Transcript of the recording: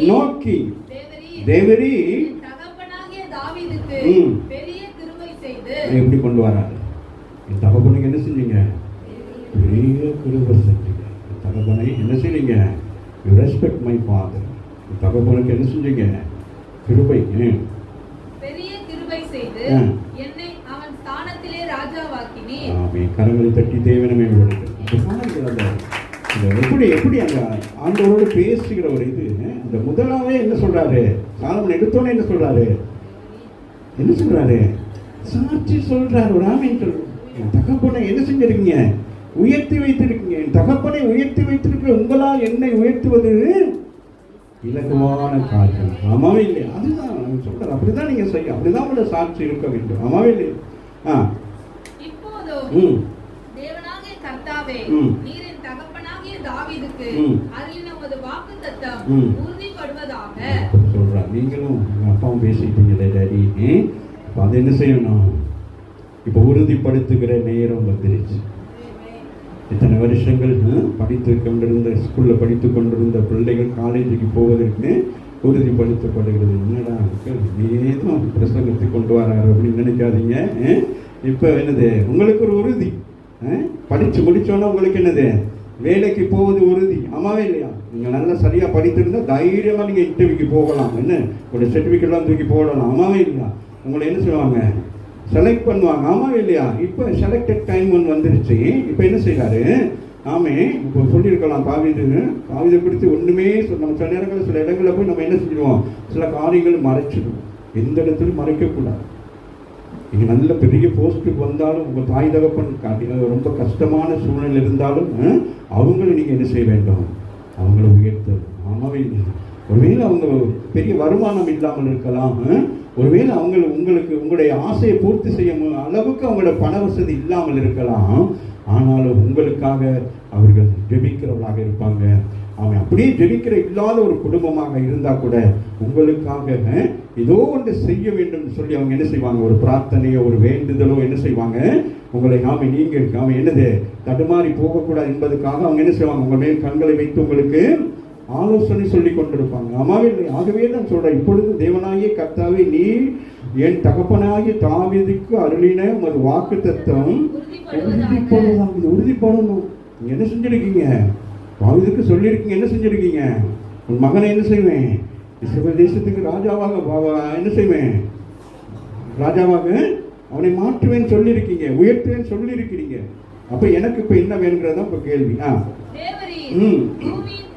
நோக்கி தேவரீ தகப்பனாகிய தாவீதுக்கு பெரிய கிருபை செய்து. எப்படி கொண்டு வராரு? என் தகப்பனுக்கு என்ன செஞ்சீங்க? பெரிய கிருபை செஞ்சீங்க. தகப்பனை என்ன செய்றீங்க? You respect my father. தகப்பனுக்கு என்ன செஞ்சீங்க? கிருபை, பெரிய கிருபை செய்து என்னை அவன் ஸ்தானத்திலே ராஜாவாக்கினீர். ஆமென். கரங்களை தட்டி தேவனமே விடுங்க. எப்படி எப்படி அந்த ஆண்டவரோடு பேசுகிற ஒரு இது. அந்த முதலாவே என்ன சொல்றாரு? சாலமன் எடுத்தோன்னே என்ன சொல்றாரு? என்ன சொல்றாரு? சாட்சி சொல்றாரு. ஒரு ஆமென் சொல்றாரு. என் தகப்பனை என்ன செஞ்சிருக்கீங்க? உயர்த்தி வைத்திருக்கீங்க. என் தகப்பனை உயர்த்தி வைத்திருக்கிற உங்களால் என்னை உயர்த்துவது இலகுவான காரியம். ஆமாவே இல்லையா? அதுதான் சொல்றாரு. அப்படிதான் நீங்க செய்ய, அப்படிதான் உங்களோட சாட்சி இருக்க வேண்டும். ஆமாவே இல்லையா? இப்போதும் தேவனாகிய கர்த்தாவே, நீர் என் தகப்பனாகிய தாவீதுக்கு அருளின உமது வாக்குத்தத்தம் உறுதிப்படுவதாக சொல்றார். நீங்களும் அப்பாவும் பேசிட்டீங்களே டாடி, அது என்ன செய்யணும்? இப்ப உறுதிப்படுத்துகிற நேரம் வந்துருச்சு. இத்தனை வருஷங்கள் படித்து கொண்டிருந்த, ஸ்கூல்ல படித்து கொண்டிருந்த பிள்ளைகள் காலேஜுக்கு போவதற்கு உறுதிப்படுத்தப்படுகிறது. என்னடா ஏதும் பிரசங்கத்தை கொண்டு வராரு அப்படின்னு நினைக்காதீங்க. இப்ப என்னது? உங்களுக்கு ஒரு உறுதி. படிச்சு முடிச்சோன்னா உங்களுக்கு என்னது? வேலைக்கு போவது உறுதி. ஆமாவே இல்லையா? நீங்க நல்லா சரியா படித்திருந்தா தைரியமா நீங்க இன்டர்வியூக்கு போகலாம். என்ன ஒரு சர்டிபிகேட்லாம் தூக்கி போடலாம். ஆமாவே இல்லையா? உங்களை என்ன செய்வாங்க? செலக்ட் பண்ணுவாங்க. ஆமாவே இல்லையா? இப்போ செலக்டட் டைம் ஒன்று வந்துருச்சு. இப்போ என்ன செய்யறாரு? ஆமே இப்போ சொல்லியிருக்கலாம் காவிதை குறித்து ஒன்றுமே நம்ம சில நேரங்களில் சில இடங்களில் போய் நம்ம என்ன செஞ்சிடுவோம்? சில காரியங்கள் மறைச்சிடுவோம். எந்த இடத்துலையும் மறைக்கக்கூடாது. நீங்கள் நல்ல பெரிய போஸ்ட்டுக்கு வந்தாலும் உங்கள் தாய் தகப்பன் காட்டின ரொம்ப கஷ்டமான சூழ்நிலை இருந்தாலும் அவங்கள நீங்கள் என்ன செய்ய வேண்டும்? அவங்கள உயர்த்த. ஆமாவே இல்லையா? ஒருவேளை அவங்க பெரிய வருமானம் இல்லாமல் இருக்கலாம். ஒருவேளை உங்களுக்கு உங்களுடைய ஆசையை பூர்த்தி செய்யும் அளவுக்கு அவங்களோட பண வசதி இல்லாமல் இருக்கலாம். ஆனாலும் உங்களுக்காக அவர்கள் ஜெபிக்கிறவர்களாக இருப்பாங்க. அவன் அப்படியே ஜெபிக்கிற இல்லாத ஒரு குடும்பமாக இருந்தா கூட உங்களுக்காக ஏதோ ஒன்று செய்ய வேண்டும் சொல்லி அவங்க என்ன செய்வாங்க? ஒரு பிரார்த்தனையோ ஒரு வேண்டுதலோ என்ன செய்வாங்க? உங்களை அவன் என்னது தடுமாறி போகக்கூடாது என்பதுக்காக அவங்க என்ன செய்வாங்க? உங்க மேல் கண்களை வைத்து உங்களுக்கு ஆலோசனை சொல்லி கொண்டிருப்பாங்க. ஆமாவே இல்லை? ஆகவே நான் சொல்றேன், இப்பொழுது தேவனாகிய கர்த்தாவே, நீ என் தகப்பனாகிய தாவீதுக்கு அருளின உமது வாக்குத்தத்தம் உறுதிப்படணும். இது உறுதிப்படணும். நீங்க என்ன செஞ்சிருக்கீங்க? தாவீதுக்கு சொல்லியிருக்கீங்க. என்ன செஞ்சிருக்கீங்க? உன் மகனை என்ன செய்வேன்? இஸ்ரவேல் தேசத்துக்கு ராஜாவாக என்ன செய்வேன்? ராஜாவாக அவனை மாற்றுவேன் சொல்லியிருக்கீங்க. உயர்த்துவேன் சொல்லியிருக்கிறீங்க. அப்ப எனக்கு இப்ப என்ன வேணுங்கிறதா இப்ப கேள்வி. தேவரீர் பூமியின்